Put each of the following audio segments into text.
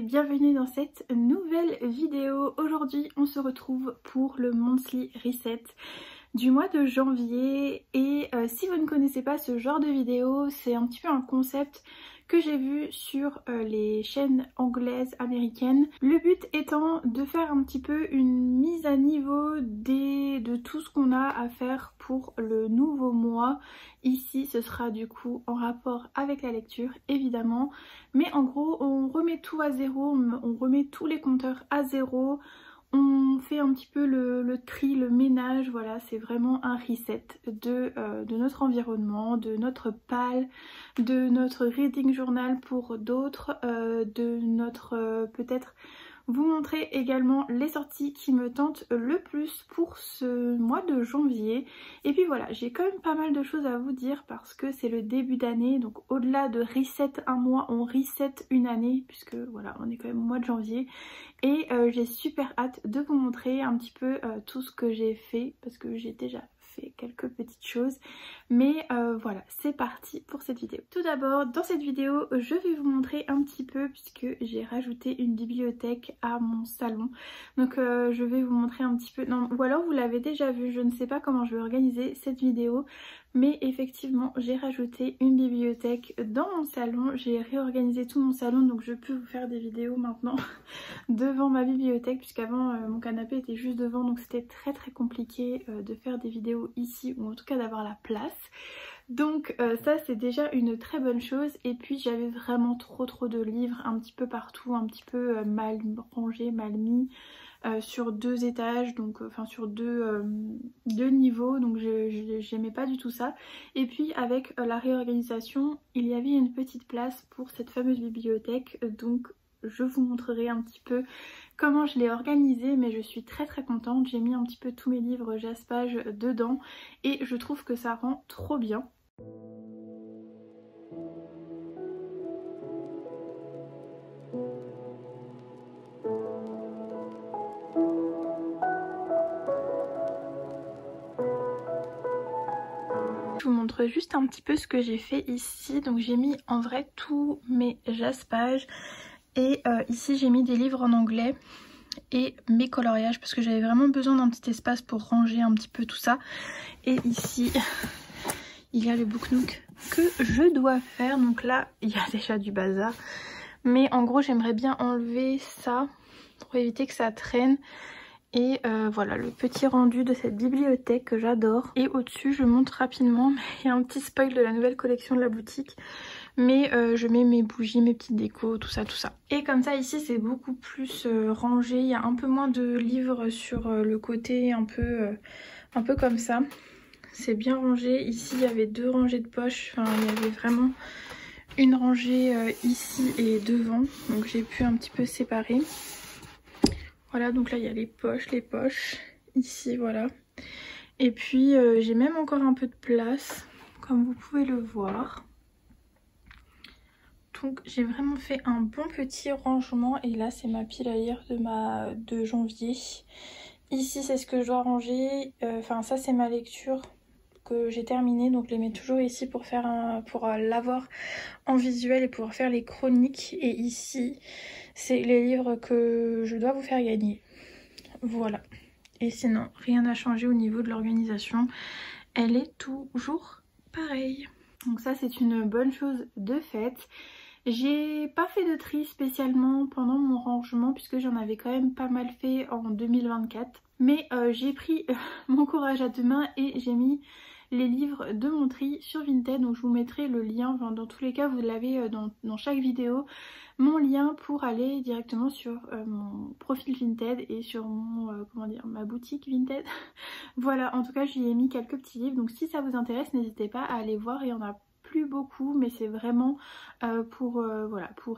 bienvenue dans cette nouvelle vidéo. Aujourd'hui on se retrouve pour le Monthly Reset du mois de janvier et si vous ne connaissez pas ce genre de vidéo, c'est un petit peu un concept que j'ai vu sur les chaînes anglaises américaines. Le but étant de faire un petit peu une mise à niveau de tout ce qu'on a à faire pour le nouveau mois. Ici ce sera du coup en rapport avec la lecture évidemment, mais en gros on remet tout à zéro, on remet tous les compteurs à zéro. On fait un petit peu le tri, le ménage, voilà, c'est vraiment un reset de notre environnement, de notre PAL, de notre reading journal pour d'autres, de notre peut-être vous montrer également les sorties qui me tentent le plus pour ce mois de janvier. Et puis voilà, j'ai quand même pas mal de choses à vous dire parce que c'est le début d'année, donc au-delà de reset un mois, on reset une année puisque voilà, on est quand même au mois de janvier. Et j'ai super hâte de vous montrer un petit peu tout ce que j'ai fait parce que j'ai déjà fait quelques petites choses, mais voilà, c'est parti pour cette vidéo. Tout d'abord, dans cette vidéo je vais vous montrer un petit peu puisque j'ai rajouté une bibliothèque à mon salon, donc je vais vous montrer un petit peu, non, ou alors vous l'avez déjà vu, je ne sais pas comment je vais organiser cette vidéo, mais effectivement j'ai rajouté une bibliothèque dans mon salon. J'ai réorganisé tout mon salon, donc je peux vous faire des vidéos maintenant devant ma bibliothèque, puisqu'avant mon canapé était juste devant, donc c'était très compliqué de faire des vidéos ici, ou en tout cas d'avoir la place. Donc ça c'est déjà une très bonne chose. Et puis j'avais vraiment trop de livres un petit peu partout, un petit peu mal rangés, mal mis, sur deux étages, donc enfin sur deux niveaux, donc j'aimais pas du tout ça. Et puis avec la réorganisation, il y avait une petite place pour cette fameuse bibliothèque, donc je vous montrerai un petit peu comment je l'ai organisée, mais je suis très contente. J'ai mis un petit peu tous mes livres Jaspage dedans et je trouve que ça rend trop bien. Je vous montre juste un petit peu ce que j'ai fait ici. Donc j'ai mis en vrai tous mes Jaspage. Et ici j'ai mis des livres en anglais et mes coloriages parce que j'avais vraiment besoin d'un petit espace pour ranger un petit peu tout ça. Et ici il y a le book nook que je dois faire. Donc là il y a déjà du bazar, mais en gros j'aimerais bien enlever ça pour éviter que ça traîne. Et voilà le petit rendu de cette bibliothèque que j'adore. Et au-dessus je montre rapidement, il y a un petit spoil de la nouvelle collection de la boutique. Mais je mets mes bougies, mes petites décos, tout ça. Et comme ça ici c'est beaucoup plus rangé, il y a un peu moins de livres sur le côté, un peu comme ça. C'est bien rangé, ici il y avait deux rangées de poches, enfin il y avait vraiment une rangée ici et devant. Donc j'ai pu un petit peu séparer. Voilà, donc là il y a les poches, ici voilà. Et puis j'ai même encore un peu de place, comme vous pouvez le voir. Donc j'ai vraiment fait un bon petit rangement et là c'est ma pile à lire de janvier. Ici c'est ce que je dois ranger, enfin ça c'est ma lecture que j'ai terminée, donc je les mets toujours ici pour l'avoir en visuel et pouvoir faire les chroniques. Et ici c'est les livres que je dois vous faire gagner. Voilà. Et sinon rien n'a changé au niveau de l'organisation, elle est toujours pareille. Donc ça c'est une bonne chose de faite. J'ai pas fait de tri spécialement pendant mon rangement puisque j'en avais quand même pas mal fait en 2024. Mais j'ai pris mon courage à deux mains et j'ai mis les livres de mon tri sur Vinted. Donc je vous mettrai le lien, enfin, dans tous les cas vous l'avez dans chaque vidéo, mon lien pour aller directement sur mon profil Vinted et sur mon, ma boutique Vinted. Voilà, en tout cas j'y ai mis quelques petits livres. Donc si ça vous intéresse, n'hésitez pas à aller voir, il y en a plus beaucoup, mais c'est vraiment pour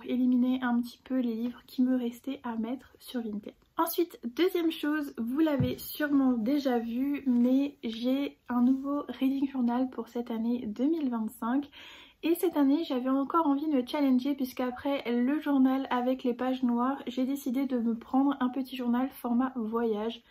éliminer un petit peu les livres qui me restaient à mettre sur Vinted. Ensuite, deuxième chose, vous l'avez sûrement déjà vu, mais j'ai un nouveau reading journal pour cette année 2025. Et cette année j'avais encore envie de me challenger puisqu'après le journal avec les pages noires, j'ai décidé de me prendre un petit journal format voyage.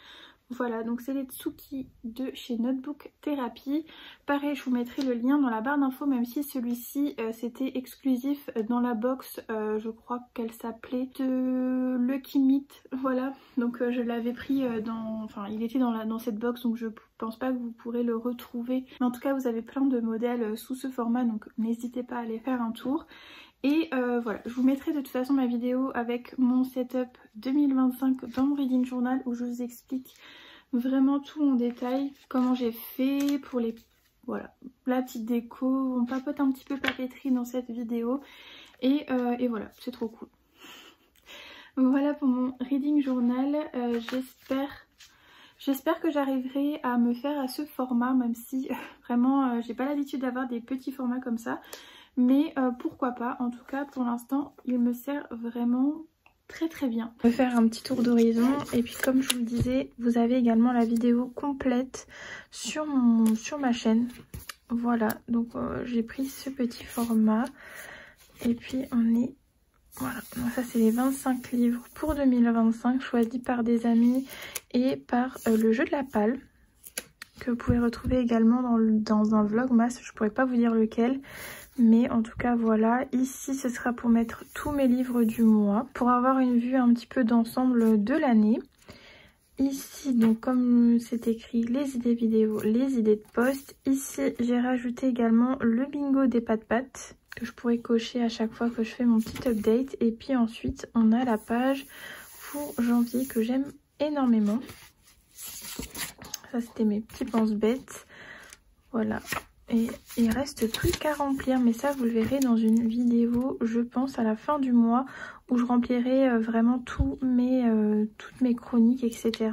Voilà, donc c'est les Tsuki de chez Notebook Therapy. Pareil, je vous mettrai le lien dans la barre d'infos, même si celui-ci c'était exclusif dans la box, je crois qu'elle s'appelait de Lucky Meat. Voilà, donc je l'avais pris enfin il était dans cette box, donc je pense pas que vous pourrez le retrouver. Mais en tout cas, vous avez plein de modèles sous ce format, donc n'hésitez pas à aller faire un tour. Et voilà, je vous mettrai de toute façon ma vidéo avec mon setup 2025 dans mon reading journal où je vous explique vraiment tout en détail, comment j'ai fait pour les... Voilà, la petite déco, on papote un petit peu papeterie dans cette vidéo et voilà, c'est trop cool. Voilà pour mon reading journal, j'espère que j'arriverai à me faire à ce format, même si vraiment j'ai pas l'habitude d'avoir des petits formats comme ça. Mais pourquoi pas, en tout cas pour l'instant il me sert vraiment très bien. Je vais faire un petit tour d'horizon et puis comme je vous le disais, vous avez également la vidéo complète sur ma chaîne. Voilà, donc j'ai pris ce petit format et puis on est... Voilà, donc ça c'est les 25 livres pour 2025 choisis par des amis et par le jeu de la palle, que vous pouvez retrouver également dans un vlogmas, je pourrais pas vous dire lequel. Mais en tout cas voilà, ici ce sera pour mettre tous mes livres du mois, pour avoir une vue un petit peu d'ensemble de l'année. Ici donc comme c'est écrit, les idées vidéo, les idées de post. Ici j'ai rajouté également le bingo des pattes que je pourrais cocher à chaque fois que je fais mon petit update. Et puis ensuite on a la page pour janvier que j'aime énormément. Ça c'était mes petits pense-bêtes. Voilà. Et il reste plus qu'à remplir, mais ça vous le verrez dans une vidéo, je pense à la fin du mois, où je remplirai vraiment toutes mes chroniques, etc.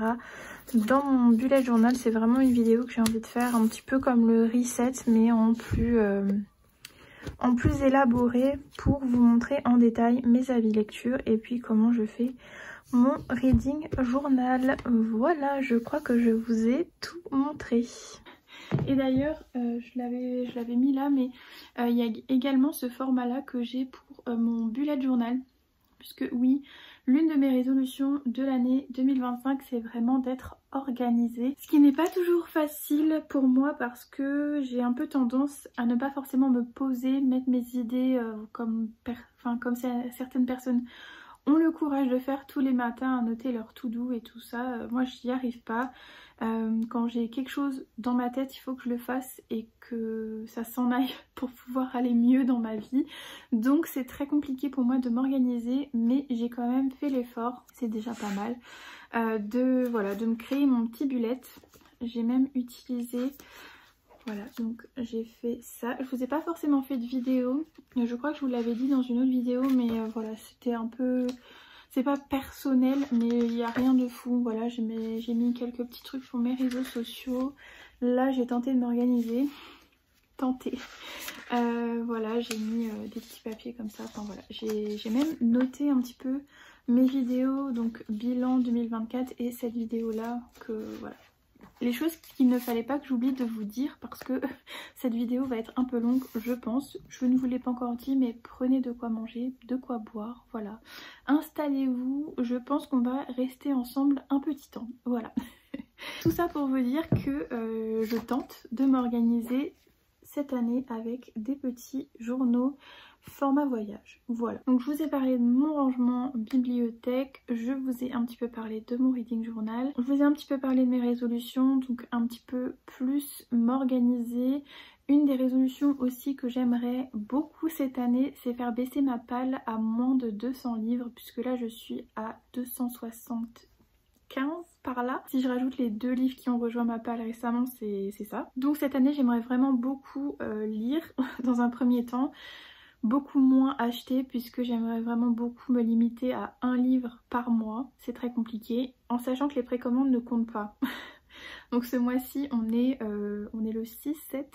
Dans mon bullet journal, c'est vraiment une vidéo que j'ai envie de faire, un petit peu comme le reset, mais en plus élaboré, pour vous montrer en détail mes avis lecture et puis comment je fais mon reading journal. Voilà, je crois que je vous ai tout montré. Et d'ailleurs, je l'avais mis là, mais il y a également ce format-là que j'ai pour mon bullet journal. Puisque oui, l'une de mes résolutions de l'année 2025, c'est vraiment d'être organisée. Ce qui n'est pas toujours facile pour moi parce que j'ai un peu tendance à ne pas forcément me poser, mettre mes idées comme certaines personnes ont le courage de faire tous les matins, à noter leur to-do et tout ça. Moi, j'y arrive pas. Quand j'ai quelque chose dans ma tête, il faut que je le fasse et que ça s'en aille pour pouvoir aller mieux dans ma vie. Donc c'est très compliqué pour moi de m'organiser, mais j'ai quand même fait l'effort, c'est déjà pas mal, de me créer mon petit bullet. J'ai même utilisé... Voilà, donc j'ai fait ça. Je vous ai pas forcément fait de vidéo. Je crois que je vous l'avais dit dans une autre vidéo, mais voilà, c'était un peu... C'est pas personnel, mais il n'y a rien de fou. Voilà, j'ai mis quelques petits trucs sur mes réseaux sociaux. Là, j'ai tenté de m'organiser. Voilà, j'ai mis des petits papiers comme ça. Enfin voilà, j'ai même noté un petit peu mes vidéos, donc bilan 2024 et cette vidéo-là, que voilà. Les choses qu'il ne fallait pas que j'oublie de vous dire parce que cette vidéo va être un peu longue, je pense. Je ne vous l'ai pas encore dit, mais prenez de quoi manger, de quoi boire, voilà. Installez-vous, je pense qu'on va rester ensemble un petit temps, voilà. Tout ça pour vous dire que je tente de m'organiser cette année avec des petits journaux format voyage. Voilà, donc je vous ai parlé de mon rangement bibliothèque, je vous ai un petit peu parlé de mon reading journal, je vous ai un petit peu parlé de mes résolutions, donc un petit peu plus m'organiser. Une des résolutions aussi que j'aimerais beaucoup cette année, c'est faire baisser ma palle à moins de 200 livres, puisque là je suis à 275 par là. Si je rajoute les 2 livres qui ont rejoint ma palle récemment, c'est ça. Donc cette année j'aimerais vraiment beaucoup lire dans un premier temps. Beaucoup moins acheter puisque j'aimerais vraiment beaucoup me limiter à 1 livre par mois. C'est très compliqué en sachant que les précommandes ne comptent pas. Donc ce mois-ci on est le 6-7.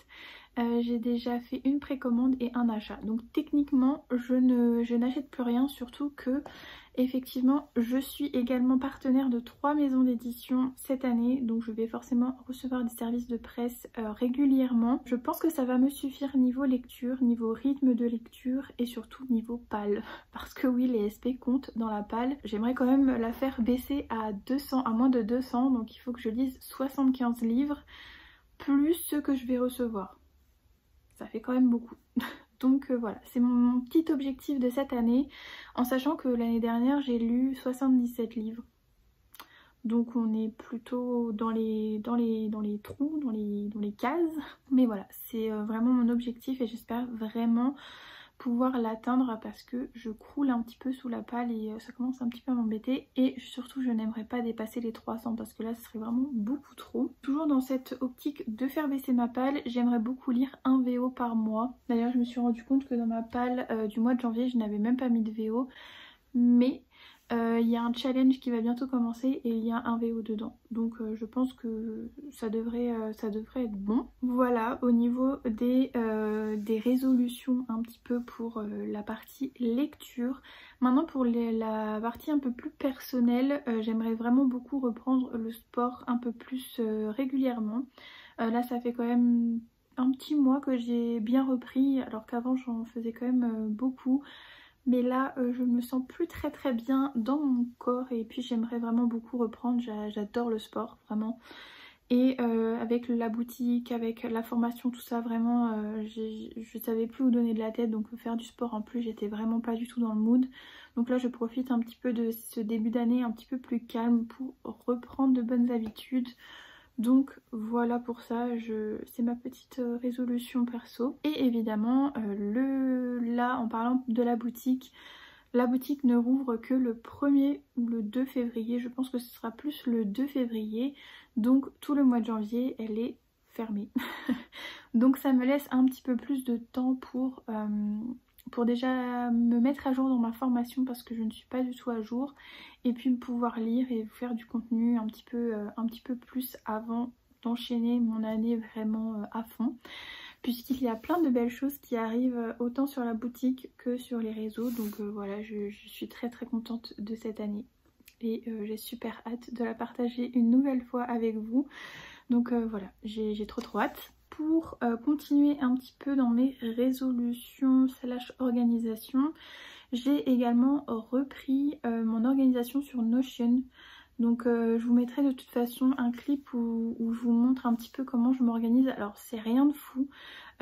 J'ai déjà fait une précommande et un achat. Donc techniquement je n'achète plus rien, surtout que effectivement je suis également partenaire de 3 maisons d'édition cette année. Donc je vais forcément recevoir des services de presse régulièrement. Je pense que ça va me suffire niveau lecture, niveau rythme de lecture et surtout niveau palle. Parce que oui, les SP comptent dans la palle. J'aimerais quand même la faire baisser à 200, à moins de 200. Donc il faut que je lise 75 livres plus ceux que je vais recevoir. Ça fait quand même beaucoup. Donc voilà, c'est mon petit objectif de cette année, en sachant que l'année dernière j'ai lu 77 livres. Donc on est plutôt dans les trous, dans les cases. Mais voilà, c'est vraiment mon objectif et j'espère vraiment pouvoir l'atteindre parce que je croule un petit peu sous la palle et ça commence un petit peu à m'embêter. Et surtout je n'aimerais pas dépasser les 300 parce que là ce serait vraiment beaucoup trop. Toujours dans cette optique de faire baisser ma palle, j'aimerais beaucoup lire un VO par mois. D'ailleurs je me suis rendu compte que dans ma palle du mois de janvier je n'avais même pas mis de VO. Mais il y a un challenge qui va bientôt commencer et il y a un VO dedans. Donc je pense que ça devrait être bon. Voilà, au niveau des résolutions un petit peu pour la partie lecture. Maintenant pour la partie un peu plus personnelle, j'aimerais vraiment beaucoup reprendre le sport un peu plus régulièrement. Là ça fait quand même un petit mois que j'ai bien repris alors qu'avant j'en faisais quand même beaucoup. Mais là je me sens plus très bien dans mon corps et puis j'aimerais vraiment beaucoup reprendre. J'adore le sport vraiment. Et avec la boutique, avec la formation, tout ça vraiment je savais plus où donner de la tête. Donc faire du sport en plus j'étais vraiment pas du tout dans le mood. Donc là je profite un petit peu de ce début d'année un petit peu plus calme pour reprendre de bonnes habitudes. Donc voilà pour ça, c'est ma petite résolution perso. Et évidemment là en parlant de la boutique ne rouvre que le 1er ou le 2 février. Je pense que ce sera plus le 2 février. Donc tout le mois de janvier elle est fermée. Donc ça me laisse un petit peu plus de temps pour déjà me mettre à jour dans ma formation parce que je ne suis pas du tout à jour, et puis pouvoir lire et faire du contenu un petit peu plus avant d'enchaîner mon année vraiment à fond, puisqu'il y a plein de belles choses qui arrivent autant sur la boutique que sur les réseaux. Donc voilà, je suis très contente de cette année et j'ai super hâte de la partager une nouvelle fois avec vous. Donc voilà, j'ai trop hâte. Pour continuer un petit peu dans mes résolutions / organisation, j'ai également repris mon organisation sur Notion. Donc je vous mettrai de toute façon un clip où je vous montre un petit peu comment je m'organise. Alors c'est rien de fou.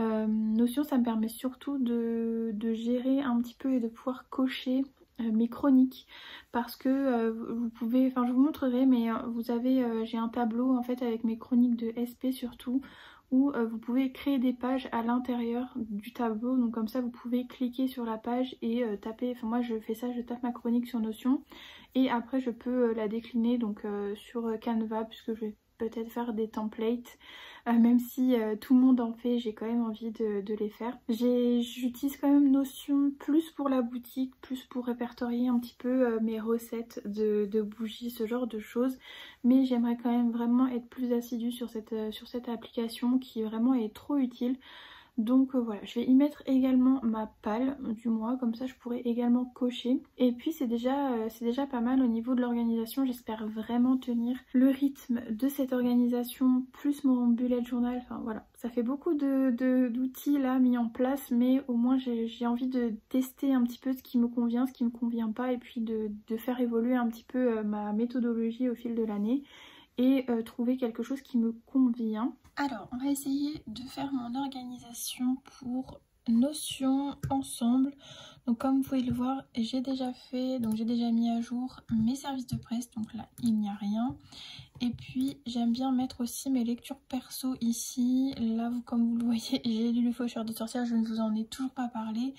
Notion ça me permet surtout de gérer un petit peu et de pouvoir cocher mes chroniques, parce que vous pouvez, enfin je vous montrerai, mais vous avez, j'ai un tableau en fait avec mes chroniques de SP surtout, où vous pouvez créer des pages à l'intérieur du tableau. Donc comme ça vous pouvez cliquer sur la page et taper, enfin moi je fais ça, je tape ma chronique sur Notion et après je peux la décliner donc sur Canva, puisque je vais peut-être faire des templates. Même si tout le monde en fait, j'ai quand même envie de les faire. J'utilise quand même Notion plus pour la boutique, plus pour répertorier un petit peu mes recettes de bougies, ce genre de choses. Mais j'aimerais quand même vraiment être plus assidue sur cette application qui vraiment est trop utile. Donc voilà, je vais y mettre également ma palle du mois, comme ça je pourrais également cocher. Et puis c'est déjà pas mal au niveau de l'organisation. J'espère vraiment tenir le rythme de cette organisation, plus mon bullet journal. Enfin voilà, ça fait beaucoup d'outils là mis en place, mais au moins j'ai envie de tester un petit peu ce qui me convient, ce qui me convient pas, et puis de faire évoluer un petit peu ma méthodologie au fil de l'année et trouver quelque chose qui me convient. Alors on va essayer de faire mon organisation pour Notion ensemble. Donc comme vous pouvez le voir, j'ai déjà mis à jour mes services de presse, donc là il n'y a rien. Et puis j'aime bien mettre aussi mes lectures perso ici. Là comme vous le voyez, j'ai lu Le Faucheur de sorcières, je ne vous en ai toujours pas parlé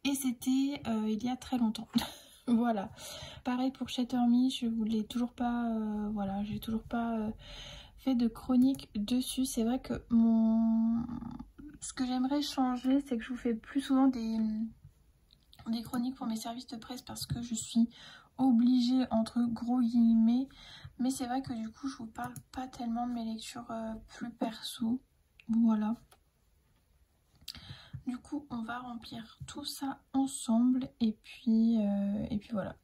et c'était il y a très longtemps. Voilà, pareil pour Shatter Me, je vous l'ai toujours pas, voilà, j'ai toujours pas fait de chronique dessus. C'est vrai que ce que j'aimerais changer, c'est que je vous fais plus souvent des chroniques pour mes services de presse parce que je suis obligée entre gros guillemets. Mais c'est vrai que du coup je vous parle pas tellement de mes lectures plus perso. Voilà. Du coup on va remplir tout ça ensemble et puis voilà.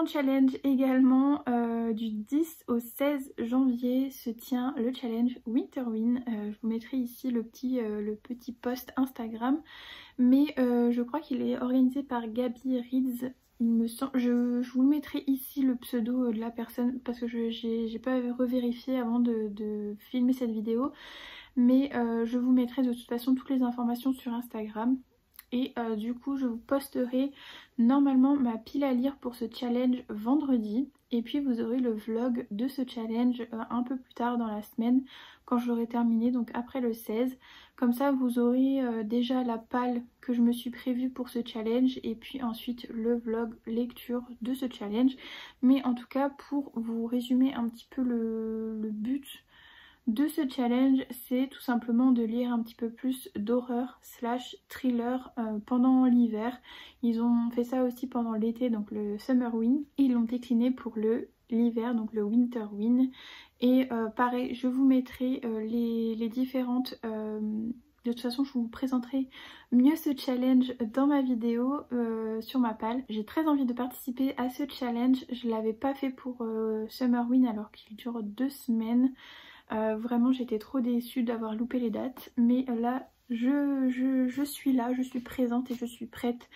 Challenge également, du 10 au 16 janvier se tient le challenge Winterwin. Je vous mettrai ici le petit post Instagram, mais je crois qu'il est organisé par Gaby Reeds. Il me semble, je vous mettrai ici le pseudo de la personne parce que j'ai pas revérifié avant de filmer cette vidéo, mais je vous mettrai de toute façon toutes les informations sur Instagram. Et du coup je vous posterai normalement ma pile à lire pour ce challenge vendredi. Et puis vous aurez le vlog de ce challenge un peu plus tard dans la semaine quand je l'aurai terminé, donc après le 16. Comme ça vous aurez déjà la palle que je me suis prévue pour ce challenge et puis ensuite le vlog lecture de ce challenge. Mais en tout cas pour vous résumer un petit peu le but de ce challenge, c'est tout simplement de lire un petit peu plus d'horreur slash thriller pendant l'hiver. Ils ont fait ça aussi pendant l'été, donc le Summerwin, et ils l'ont décliné pour l'hiver, donc le Winterwin. Et pareil, je vous mettrai les différentes... de toute façon je vous présenterai mieux ce challenge dans ma vidéo sur ma palle. J'ai très envie de participer à ce challenge. Je l'avais pas fait pour Summerwin alors qu'il dure 2 semaines. Vraiment j'étais trop déçue d'avoir loupé les dates, mais là je suis là, je suis présente et je suis prête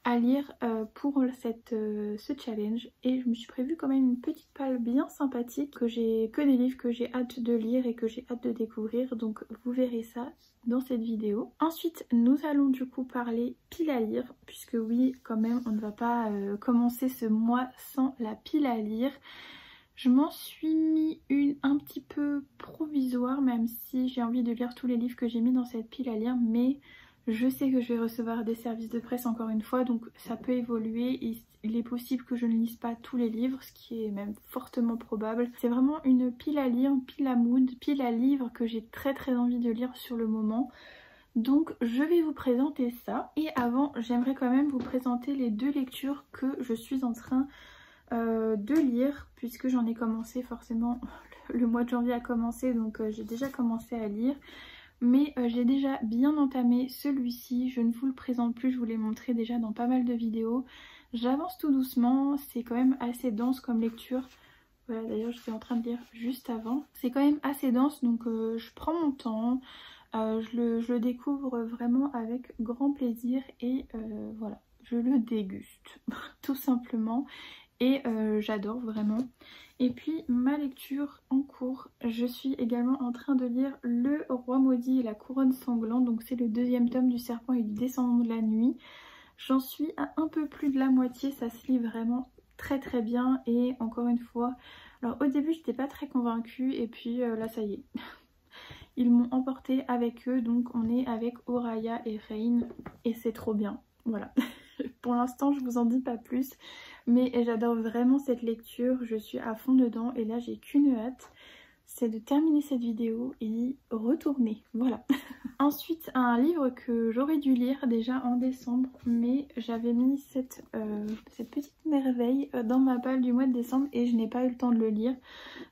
à lire pour ce challenge. Et je me suis prévu quand même une petite palle bien sympathique, que des livres que j'ai hâte de lire et que j'ai hâte de découvrir, donc vous verrez ça dans cette vidéo. Ensuite nous allons du coup parler pile à lire, puisque oui quand même on ne va pas commencer ce mois sans la pile à lire. Je m'en suis mis une un petit peu provisoire, même si j'ai envie de lire tous les livres que j'ai mis dans cette pile à lire, mais je sais que je vais recevoir des services de presse encore une fois, donc ça peut évoluer et il est possible que je ne lise pas tous les livres, ce qui est même fortement probable. C'est vraiment une pile à lire, une pile à mood, pile à livres que j'ai très envie de lire sur le moment. Donc je vais vous présenter ça. Et avant, j'aimerais quand même vous présenter les 2 lectures que je suis en train de lire, puisque j'en ai commencé, forcément le mois de janvier a commencé, donc j'ai déjà commencé à lire, mais j'ai déjà bien entamé celui-ci. Je ne vous le présente plus, je vous l'ai montré déjà dans pas mal de vidéos. J'avance tout doucement, c'est quand même assez dense comme lecture. Voilà, d'ailleurs j'étais en train de lire juste avant. C'est quand même assez dense, donc je prends mon temps, je le découvre vraiment avec grand plaisir et voilà, je le déguste tout simplement. Et j'adore vraiment. Et puis ma lecture en cours, je suis également en train de lire Le Roi Maudit et la Couronne Sanglante. Donc c'est le 2e tome du Serpent et du Descendant de la Nuit. J'en suis à un peu plus de la moitié, ça se lit vraiment très bien. Et encore une fois, alors au début j'étais pas très convaincue et puis là ça y est. Ils m'ont emporté avec eux, donc on est avec Oraya et Rain et c'est trop bien. Voilà. Pour l'instant je vous en dis pas plus, mais j'adore vraiment cette lecture, je suis à fond dedans et là j'ai qu'une hâte, c'est de terminer cette vidéo et d'y retourner, voilà. Ensuite un livre que j'aurais dû lire déjà en décembre, mais j'avais mis cette petite merveille dans ma palle du mois de décembre et je n'ai pas eu le temps de le lire,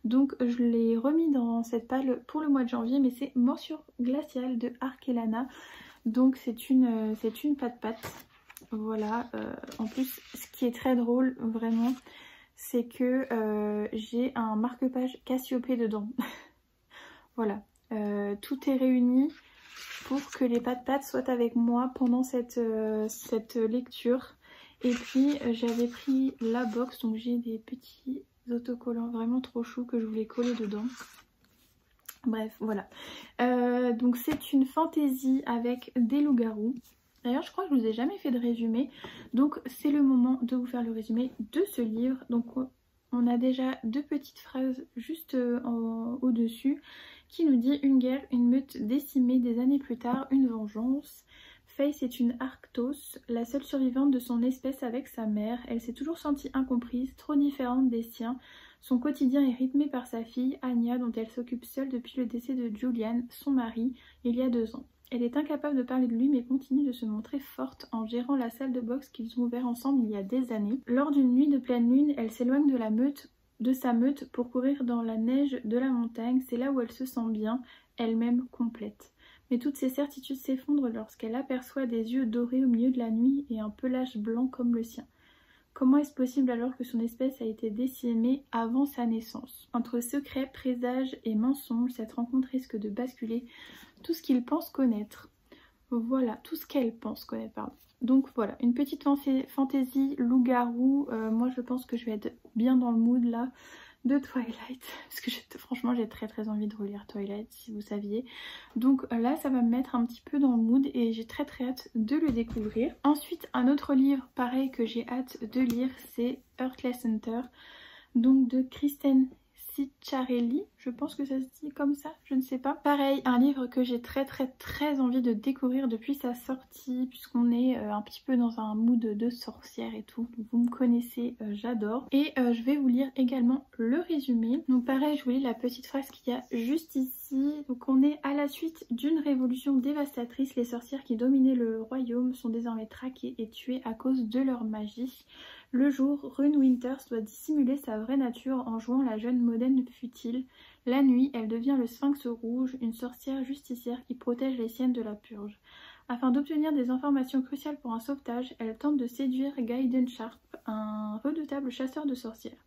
donc je l'ai remis dans cette palle pour le mois de janvier, mais c'est Morsure glaciale de Arkelana, donc c'est une patte. Voilà, en plus ce qui est très drôle vraiment, c'est que j'ai un marque-page Cassiopée dedans. Voilà, tout est réuni pour que les pattes soient avec moi pendant cette lecture. Et puis j'avais pris la box, donc j'ai des petits autocollants vraiment trop choux que je voulais coller dedans. Bref, voilà. Donc c'est une fantaisie avec des loups-garous. D'ailleurs je crois que je vous ai jamais fait de résumé, donc c'est le moment de vous faire le résumé de ce livre. Donc on a déjà 2 petites phrases juste au-dessus qui nous dit une guerre, une meute décimée, des années plus tard, une vengeance. Faith est une Arctos, la seule survivante de son espèce avec sa mère. Elle s'est toujours sentie incomprise, trop différente des siens. Son quotidien est rythmé par sa fille, Anya, dont elle s'occupe seule depuis le décès de Julian, son mari, il y a 2 ans. Elle est incapable de parler de lui mais continue de se montrer forte en gérant la salle de boxe qu'ils ont ouvert ensemble il y a des années. Lors d'une nuit de pleine lune, elle s'éloigne de sa meute pour courir dans la neige de la montagne. C'est là où elle se sent bien, elle-même complète. Mais toutes ses certitudes s'effondrent lorsqu'elle aperçoit des yeux dorés au milieu de la nuit et un pelage blanc comme le sien. Comment est-ce possible alors que son espèce a été décimée avant sa naissance? Entre secrets, présages et mensonges, cette rencontre risque de basculer tout ce qu'il pense connaître. Voilà, tout ce qu'elle pense connaître, pardon. Donc voilà, une petite fantaisie loup-garou. Moi je pense que je vais être bien dans le mood là de Twilight. Parce que franchement j'ai très envie de relire Twilight si vous saviez. Donc là ça va me mettre un petit peu dans le mood et j'ai très hâte de le découvrir. Ensuite un autre livre pareil que j'ai hâte de lire, c'est Heartless Hunter. Donc de Kristen Ciccarelli, je pense que ça se dit comme ça, je ne sais pas. Pareil, un livre que j'ai très envie de découvrir depuis sa sortie, puisqu'on est un petit peu dans un mood de sorcière et tout. Vous me connaissez, j'adore. Et je vais vous lire également le résumé. Donc pareil, je vous lis la petite phrase qu'il y a juste ici. Donc on est à la suite d'une révolution dévastatrice. Les sorcières qui dominaient le royaume sont désormais traquées et tuées à cause de leur magie. Le jour, Rune Winters doit dissimuler sa vraie nature en jouant la jeune mondaine futile. La nuit, elle devient le Sphinx rouge, une sorcière justicière qui protège les siennes de la purge. Afin d'obtenir des informations cruciales pour un sauvetage, elle tente de séduire Gaiden Sharp, un redoutable chasseur de sorcières.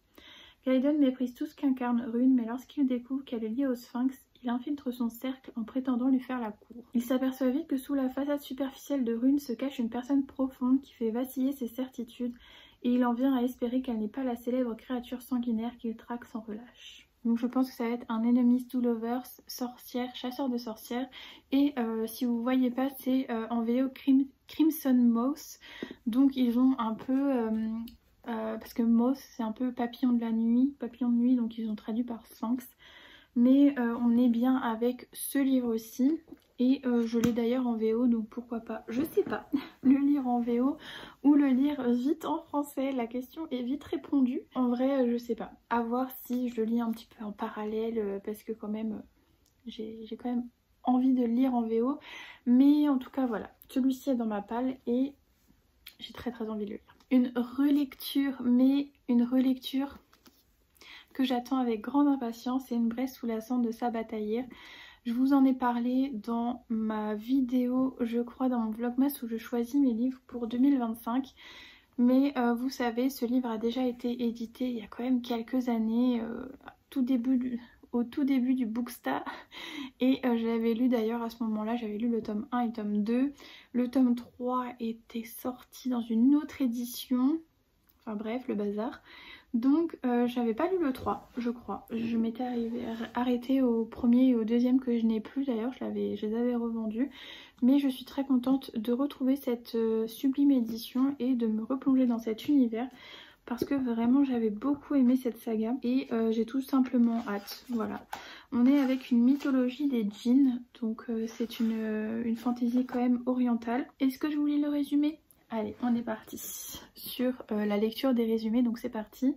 Gaiden méprise tout ce qu'incarne Rune, mais lorsqu'il découvre qu'elle est liée au Sphinx, il infiltre son cercle en prétendant lui faire la cour. Il s'aperçoit vite que sous la façade superficielle de Rune se cache une personne profonde qui fait vaciller ses certitudes, et il en vient à espérer qu'elle n'est pas la célèbre créature sanguinaire qu'il traque sans relâche. Donc je pense que ça va être un enemies to lovers, sorcière, chasseur de sorcières. Et si vous voyez pas, c'est en VO Crimson Moth. Donc ils ont un peu... parce que Moth c'est un peu papillon de nuit, donc ils ont traduit par Sphinx. Mais on est bien avec ce livre aussi. Et je l'ai d'ailleurs en VO, donc pourquoi pas, je sais pas, le lire en VO ou le lire vite en français. La question est vite répondue. En vrai, je sais pas. À voir si je le lis un petit peu en parallèle, parce que quand même, j'ai quand même envie de le lire en VO. Mais en tout cas, voilà, celui-ci est dans ma palle et j'ai très envie de le lire. Une relecture, mais une relecture que j'attends avec grande impatience, c'est Une Bresse sous la cendre de Sabataïr. Je vous en ai parlé dans ma vidéo, je crois dans mon vlogmas où je choisis mes livres pour 2025. Mais vous savez, ce livre a déjà été édité il y a quand même quelques années, au tout début du Bookstar. Et j'avais lu d'ailleurs à ce moment-là, j'avais lu le tome 1 et le tome 2. Le tome 3 était sorti dans une autre édition. Enfin bref, le bazar. Donc j'avais pas lu le 3, je crois. Je m'étais arrêtée au premier et au deuxième que je n'ai plus d'ailleurs, je les avais revendus. Mais je suis très contente de retrouver cette sublime édition et de me replonger dans cet univers. Parce que vraiment j'avais beaucoup aimé cette saga et j'ai tout simplement hâte. Voilà. On est avec une mythologie des djinns, donc c'est une fantaisie quand même orientale. Est-ce que je vous lis le résumé ? Allez, on est parti sur la lecture des résumés, donc c'est parti.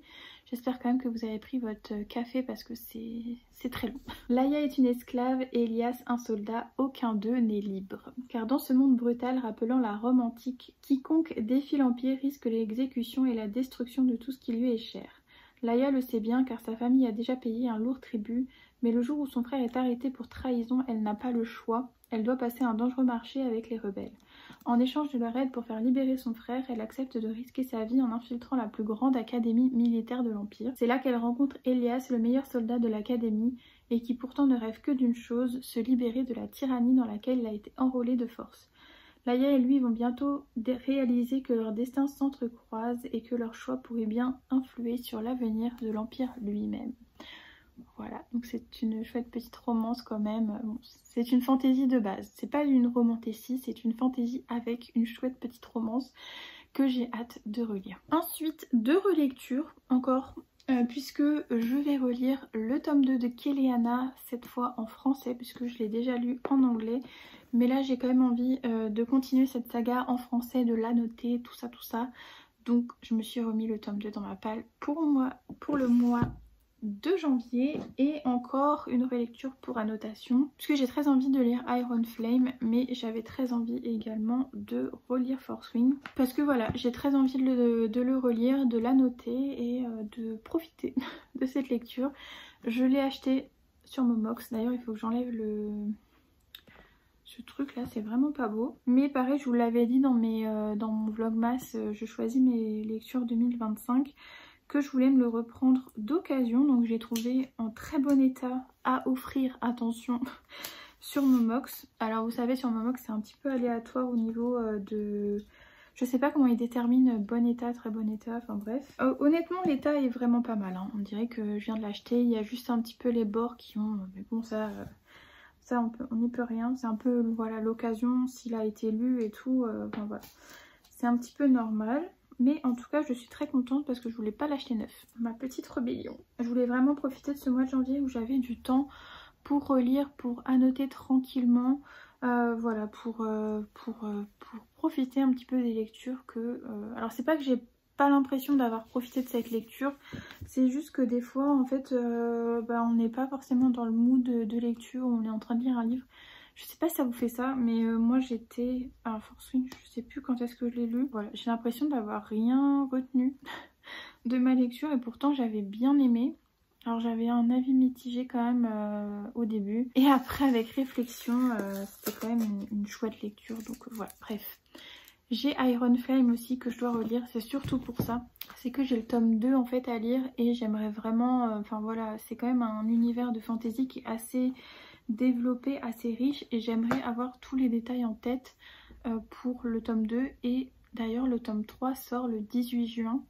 J'espère quand même que vous avez pris votre café parce que c'est très long. Laïa est une esclave et Elias un soldat, aucun d'eux n'est libre. Car dans ce monde brutal rappelant la Rome antique, quiconque défie l'Empire risque l'exécution et la destruction de tout ce qui lui est cher. Laïa le sait bien car sa famille a déjà payé un lourd tribut, mais le jour où son frère est arrêté pour trahison, elle n'a pas le choix. Elle doit passer un dangereux marché avec les rebelles. En échange de leur aide pour faire libérer son frère, elle accepte de risquer sa vie en infiltrant la plus grande académie militaire de l'Empire. C'est là qu'elle rencontre Elias, le meilleur soldat de l'académie, et qui pourtant ne rêve que d'une chose, se libérer de la tyrannie dans laquelle il a été enrôlé de force. Laïa et lui vont bientôt réaliser que leurs destins s'entrecroisent et que leur choix pourrait bien influer sur l'avenir de l'Empire lui-même. Voilà, donc c'est une chouette petite romance quand même. Bon, c'est une fantaisie de base, c'est pas une romantécie, c'est une fantaisie avec une chouette petite romance que j'ai hâte de relire. Ensuite, de relecture, encore puisque je vais relire le tome 2 de Kéléana, cette fois en français puisque je l'ai déjà lu en anglais. Mais là j'ai quand même envie de continuer cette saga en français, de l'annoter, tout ça. Donc je me suis remis le tome 2 dans ma palle pour le mois de janvier, et encore une relecture pour annotation puisque j'ai très envie de lire Iron Flame, mais j'avais très envie également de relire Fourth Wing parce que voilà, j'ai très envie de le relire, de l'annoter et de profiter de cette lecture. Je l'ai acheté sur Momox, d'ailleurs il faut que j'enlève ce truc là, c'est vraiment pas beau, mais pareil je vous l'avais dit dans mon vlogmas, je choisis mes lectures 2025, que je voulais me le reprendre d'occasion, donc j'ai trouvé en très bon état à offrir, attention, sur Momox. Alors vous savez, sur Momox c'est un petit peu aléatoire au niveau de... Je sais pas comment ils déterminent bon état, très bon état, enfin bref. Honnêtement l'état est vraiment pas mal, hein. On dirait que je viens de l'acheter, il y a juste un petit peu les bords qui ont... Mais bon ça on n'y peut rien, c'est un peu voilà l'occasion, s'il a été lu et tout, enfin voilà. C'est un petit peu normal. Mais en tout cas je suis très contente parce que je voulais pas l'acheter neuf. Ma petite rébellion. Je voulais vraiment profiter de ce mois de janvier où j'avais du temps pour relire, pour annoter tranquillement. Voilà, pour profiter un petit peu des lectures que... Alors c'est pas que j'ai pas l'impression d'avoir profité de cette lecture. C'est juste que des fois en fait on n'est pas forcément dans le mood de lecture où on est en train de lire un livre. Je sais pas si ça vous fait ça, mais moi j'étais à Fourth Wing, je sais plus quand est-ce que je l'ai lu. Voilà, j'ai l'impression d'avoir rien retenu de ma lecture et pourtant j'avais bien aimé. Alors j'avais un avis mitigé quand même au début. Et après avec réflexion, c'était quand même une chouette lecture. Donc voilà, bref. J'ai Iron Flame aussi que je dois relire, c'est surtout pour ça. C'est que j'ai le tome 2 en fait à lire et j'aimerais vraiment... Enfin voilà, c'est quand même un univers de fantasy qui est assez... développé, assez riche, et j'aimerais avoir tous les détails en tête pour le tome 2. Et d'ailleurs le tome 3 sort le 18 juin.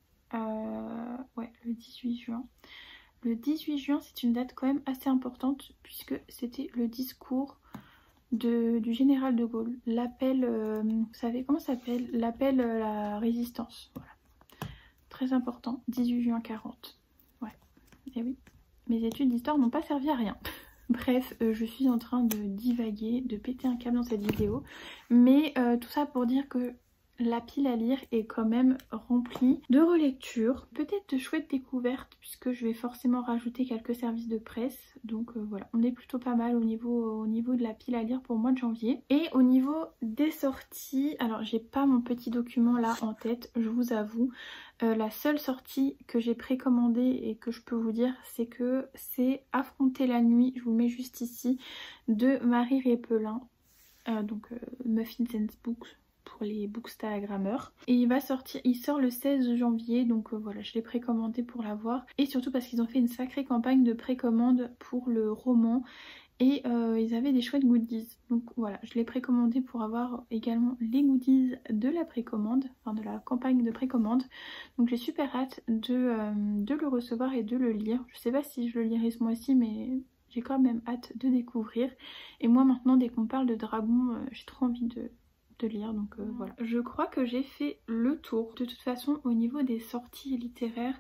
Ouais, le 18 juin. Le 18 juin c'est une date quand même assez importante puisque c'était le discours du général de Gaulle. L'appel, vous savez comment ça s'appelle? L'appel à la résistance. Voilà. Très important, 18 juin 40. Ouais, et oui, mes études d'histoire n'ont pas servi à rien. Bref, je suis en train de divaguer, de péter un câble dans cette vidéo. Mais tout ça pour dire que la pile à lire est quand même remplie de relectures. Peut-être de chouettes découvertes puisque je vais forcément rajouter quelques services de presse. Donc voilà, on est plutôt pas mal au niveau de la pile à lire pour le mois de janvier. Et au niveau des sorties, alors j'ai pas mon petit document là en tête, je vous avoue. La seule sortie que j'ai précommandée et que je peux vous dire, c'est que c'est Affronter la nuit, je vous le mets juste ici, de Marie Répelin, donc Muffins and Books pour les bookstagrammeurs. Et il sort le 16 janvier, donc voilà, je l'ai précommandé pour l'avoir. Et surtout parce qu'ils ont fait une sacrée campagne de précommande pour le roman. Et ils avaient des chouettes goodies. Donc voilà, je l'ai précommandé pour avoir également les goodies de la précommande, enfin de la campagne de précommande. Donc j'ai super hâte de le recevoir et de le lire. Je sais pas si je le lirai ce mois-ci, mais j'ai quand même hâte de découvrir. Et moi maintenant, dès qu'on parle de dragon, j'ai trop envie de lire, donc voilà. Je crois que j'ai fait le tour. De toute façon, au niveau des sorties littéraires,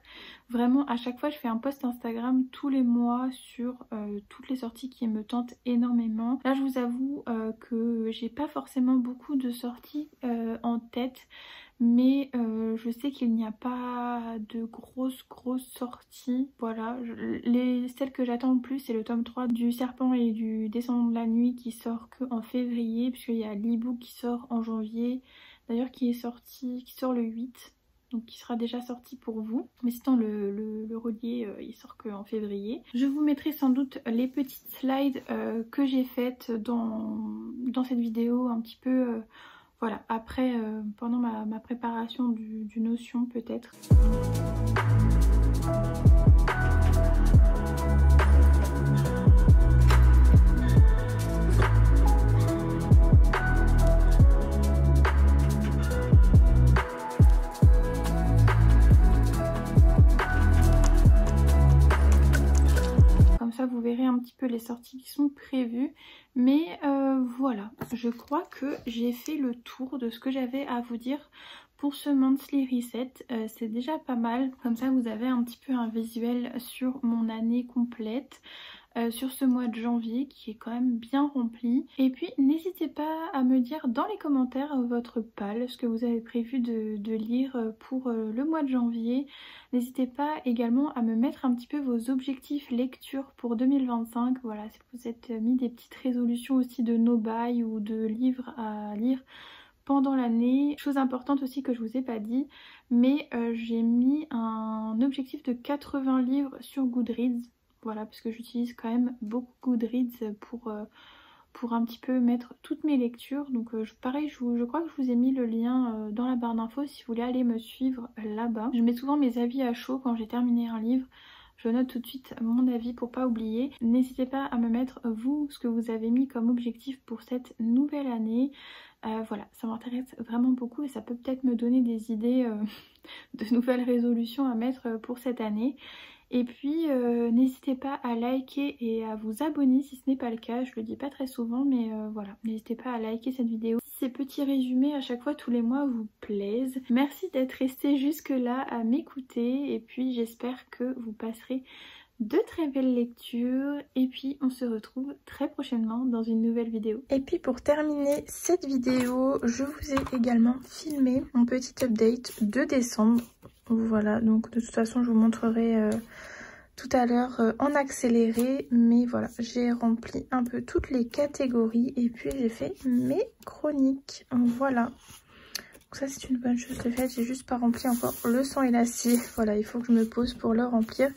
vraiment à chaque fois je fais un post Instagram tous les mois sur toutes les sorties qui me tentent énormément. Là je vous avoue que j'ai pas forcément beaucoup de sorties en tête, mais je sais qu'il n'y a pas de grosses sorties. Voilà, celles que j'attends le plus c'est le tome 3 du Serpent et du Descendant de la Nuit qui sort que en février, puisqu'il y a l'e-book qui sort en janvier, d'ailleurs qui sort le 8, donc qui sera déjà sorti pour vous. Mais sinon le relié il sort que en février. Je vous mettrai sans doute les petites slides que j'ai faites dans cette vidéo un petit peu... Voilà, après, pendant ma préparation du Notion peut-être. Comme ça vous verrez un petit peu les sorties qui sont prévues. Mais voilà, je crois que j'ai fait le tour de ce que j'avais à vous dire pour ce monthly reset. C'est déjà pas mal, comme ça vous avez un petit peu un visuel sur mon année complète. Sur ce mois de janvier qui est quand même bien rempli. Et puis n'hésitez pas à me dire dans les commentaires votre PAL, ce que vous avez prévu de lire pour le mois de janvier. N'hésitez pas également à me mettre un petit peu vos objectifs lecture pour 2025. Voilà, si vous êtes mis des petites résolutions aussi de no-buy ou de livres à lire pendant l'année. Chose importante aussi que je vous ai pas dit, mais j'ai mis un objectif de 80 livres sur Goodreads. Voilà, parce que j'utilise quand même beaucoup Goodreads pour un petit peu mettre toutes mes lectures. Donc pareil, je crois que je vous ai mis le lien dans la barre d'infos si vous voulez aller me suivre là-bas. Je mets souvent mes avis à chaud quand j'ai terminé un livre. Je note tout de suite mon avis pour pas oublier. N'hésitez pas à me mettre vous ce que vous avez mis comme objectif pour cette nouvelle année. Voilà, ça m'intéresse vraiment beaucoup et ça peut peut-être me donner des idées de nouvelles résolutions à mettre pour cette année. Et puis n'hésitez pas à liker et à vous abonner si ce n'est pas le cas, je le dis pas très souvent mais voilà, n'hésitez pas à liker cette vidéo. Si ces petits résumés à chaque fois tous les mois vous plaisent. Merci d'être resté jusque là à m'écouter et puis j'espère que vous passerez de très belles lectures et puis on se retrouve très prochainement dans une nouvelle vidéo. Et puis pour terminer cette vidéo, je vous ai également filmé mon petit update de décembre. Voilà, donc de toute façon je vous montrerai tout à l'heure en accéléré, mais voilà, j'ai rempli un peu toutes les catégories et puis j'ai fait mes chroniques. Voilà, donc ça c'est une bonne chose de fait, j'ai juste pas rempli encore le sang et l'acier. Voilà, il faut que je me pose pour le remplir.